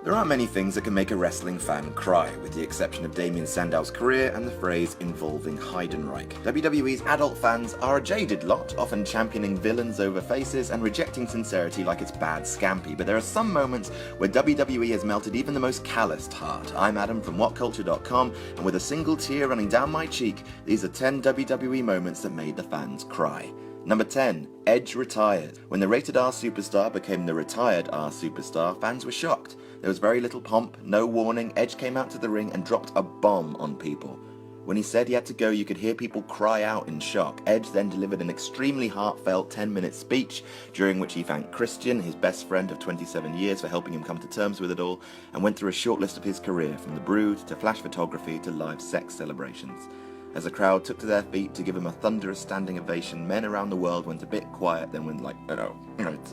There aren't many things that can make a wrestling fan cry, with the exception of Damien Sandow's career and the phrase involving Heidenreich. WWE's adult fans are a jaded lot, often championing villains over faces and rejecting sincerity like it's bad scampi, but there are some moments where WWE has melted even the most calloused heart. I'm Adam from WhatCulture.com, and with a single tear running down my cheek, these are 10 WWE moments that made the fans cry. Number 10. Edge retires. When the rated R superstar became the retired R superstar, fans were shocked. There was very little pomp, no warning. Edge came out to the ring and dropped a bomb on people. When he said he had to go, you could hear people cry out in shock. Edge then delivered an extremely heartfelt 10-minute speech, during which he thanked Christian, his best friend of 27 years, for helping him come to terms with it all, and went through a short list of his career, from The Brood to flash photography to live sex celebrations. As the crowd took to their feet to give him a thunderous standing ovation, men around the world went a bit quiet, then went like, it's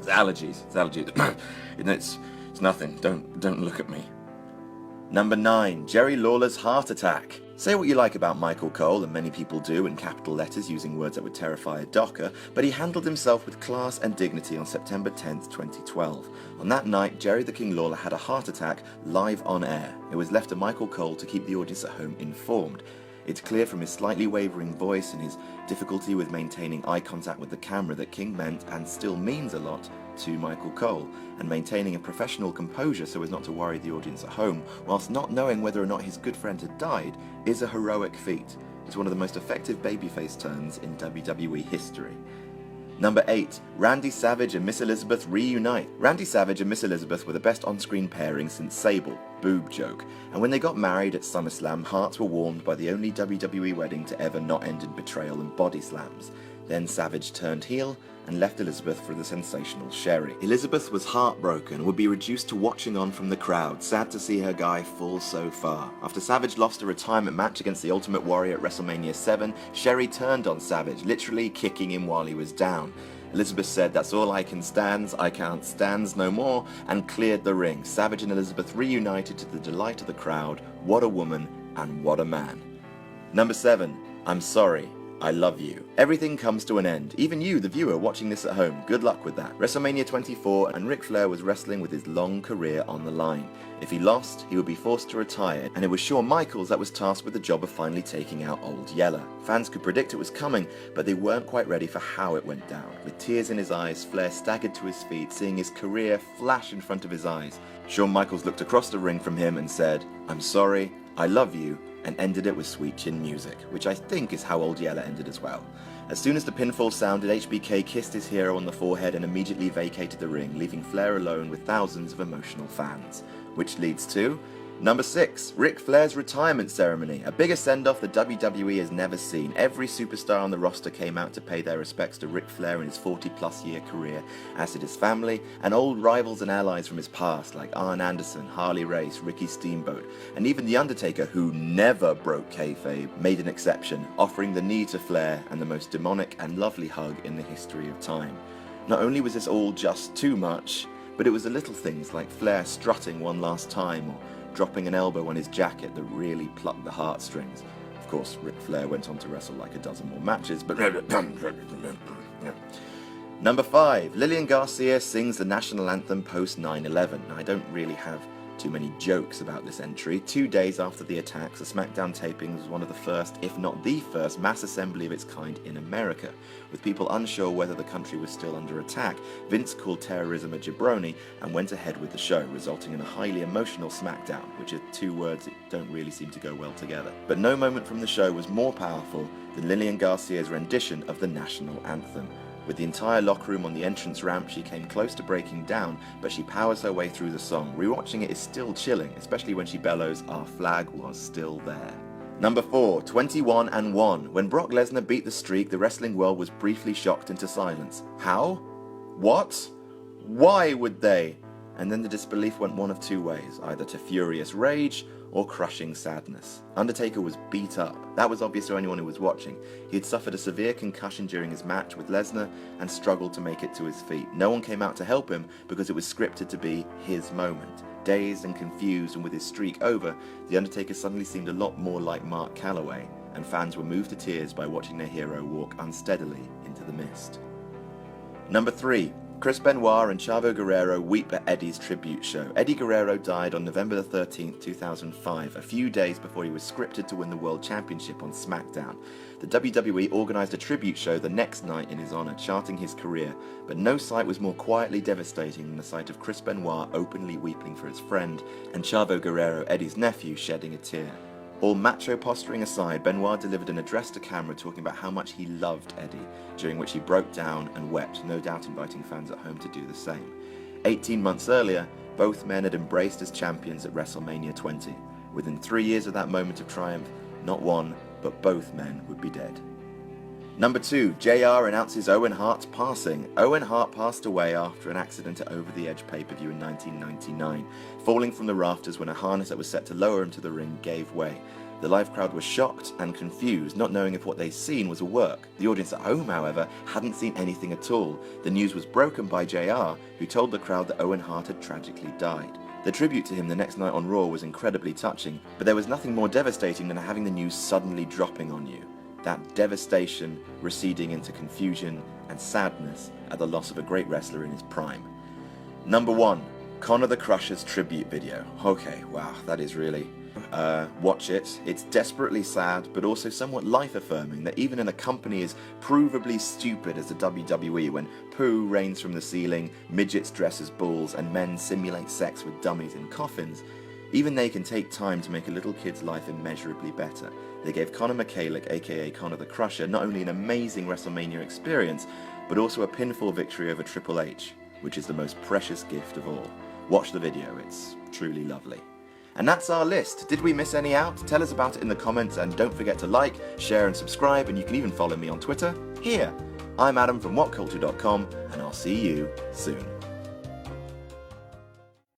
allergies. It's allergies. It's nothing. Don't look at me. Number 9. Jerry Lawler's heart attack. Say what you like about Michael Cole, and many people do, in capital letters using words that would terrify a docker, but he handled himself with class and dignity on September 10th, 2012. On that night, Jerry the King Lawler had a heart attack live on air. It was left to Michael Cole to keep the audience at home informed. It's clear from his slightly wavering voice and his difficulty with maintaining eye contact with the camera that King meant and still means a lot to Michael Cole, and maintaining a professional composure so as not to worry the audience at home, whilst not knowing whether or not his good friend had died, is a heroic feat. It's one of the most effective babyface turns in WWE history. Number 8. Randy Savage and Miss Elizabeth reunite. Randy Savage and Miss Elizabeth were the best on-screen pairing since Sable, boob joke, and when they got married at SummerSlam, hearts were warmed by the only WWE wedding to ever not end in betrayal and body slams. Then Savage turned heel and left Elizabeth for the sensational Sherry. Elizabeth was heartbroken and would be reduced to watching on from the crowd, sad to see her guy fall so far. After Savage lost a retirement match against the Ultimate Warrior at WrestleMania 7, Sherry turned on Savage, literally kicking him while he was down. Elizabeth said, "That's all I can stands, I can't stands no more," and cleared the ring. Savage and Elizabeth reunited to the delight of the crowd. What a woman and what a man. Number 7. I'm sorry. I love you. Everything comes to an end. Even you, the viewer, watching this at home. Good luck with that. WrestleMania 24, and Ric Flair was wrestling with his long career on the line. If he lost, he would be forced to retire, and it was Shawn Michaels that was tasked with the job of finally taking out Old Yeller. Fans could predict it was coming, but they weren't quite ready for how it went down. With tears in his eyes, Flair staggered to his feet, seeing his career flash in front of his eyes. Shawn Michaels looked across the ring from him and said, "I'm sorry, I love you," and ended it with sweet chin music, which I think is how Old Yeller ended as well. As soon as the pinfall sounded, HBK kissed his hero on the forehead and immediately vacated the ring, leaving Flair alone with thousands of emotional fans. Which leads to number 6, Ric Flair's retirement ceremony, a bigger send-off the WWE has never seen. Every superstar on the roster came out to pay their respects to Ric Flair in his 40-plus year career, as did his family, and old rivals and allies from his past like Arn Anderson, Harley Race, Ricky Steamboat, and even The Undertaker, who never broke kayfabe, made an exception, offering the knee to Flair and the most demonic and lovely hug in the history of time. Not only was this all just too much, but it was the little things like Flair strutting one last time, or dropping an elbow on his jacket that really plucked the heartstrings. Of course, Ric Flair went on to wrestle like a dozen more matches, but... Number 5. Lillian Garcia sings the national anthem post 9/11. Now, I don't really have too many jokes about this entry. 2 days after the attacks, the SmackDown taping was one of the first, if not the first, mass assembly of its kind in America. With people unsure whether the country was still under attack, Vince called terrorism a jabroni and went ahead with the show, resulting in a highly emotional SmackDown, which are two words that don't really seem to go well together. But no moment from the show was more powerful than Lillian Garcia's rendition of the national anthem. With the entire locker room on the entrance ramp, she came close to breaking down, but she powers her way through the song. Rewatching it is still chilling, especially when she bellows, "Our flag was still there." Number 4, 21-1. When Brock Lesnar beat the streak, the wrestling world was briefly shocked into silence. How? What? Why would they? And then the disbelief went one of two ways, either to furious rage or crushing sadness. Undertaker was beat up. That was obvious to anyone who was watching. He had suffered a severe concussion during his match with Lesnar and struggled to make it to his feet. No one came out to help him because it was scripted to be his moment. Dazed and confused and with his streak over, The Undertaker suddenly seemed a lot more like Mark Calloway, and fans were moved to tears by watching their hero walk unsteadily into the mist. Number 3. Chris Benoit and Chavo Guerrero weep at Eddie's tribute show. Eddie Guerrero died on November 13th, 2005, a few days before he was scripted to win the World Championship on SmackDown. The WWE organised a tribute show the next night in his honour, charting his career, but no sight was more quietly devastating than the sight of Chris Benoit openly weeping for his friend, and Chavo Guerrero, Eddie's nephew, shedding a tear. All macho posturing aside, Benoit delivered an address to camera talking about how much he loved Eddie, during which he broke down and wept, no doubt inviting fans at home to do the same. 18 months earlier, both men had embraced as champions at WrestleMania 20. Within 3 years of that moment of triumph, not one, but both men would be dead. Number 2, JR announces Owen Hart's passing. Owen Hart passed away after an accident at Over the Edge pay-per-view in 1999, falling from the rafters when a harness that was set to lower him to the ring gave way. The live crowd was shocked and confused, not knowing if what they'd seen was a work. The audience at home, however, hadn't seen anything at all. The news was broken by JR, who told the crowd that Owen Hart had tragically died. The tribute to him the next night on Raw was incredibly touching, but there was nothing more devastating than having the news suddenly dropping on you. That devastation receding into confusion and sadness at the loss of a great wrestler in his prime. Number 1, Conor the Crusher's tribute video. Okay, wow, that is really... watch it. It's desperately sad, but also somewhat life-affirming that even in a company as provably stupid as the WWE, when poo rains from the ceiling, midgets dress as bulls, and men simulate sex with dummies in coffins, even they can take time to make a little kid's life immeasurably better. They gave Conor McCallick, aka Conor the Crusher, not only an amazing WrestleMania experience, but also a pinfall victory over Triple H, which is the most precious gift of all. Watch the video, it's truly lovely. And that's our list. Did we miss any out? Tell us about it in the comments, and don't forget to like, share and subscribe, and you can even follow me on Twitter here. I'm Adam from WhatCulture.com, and I'll see you soon.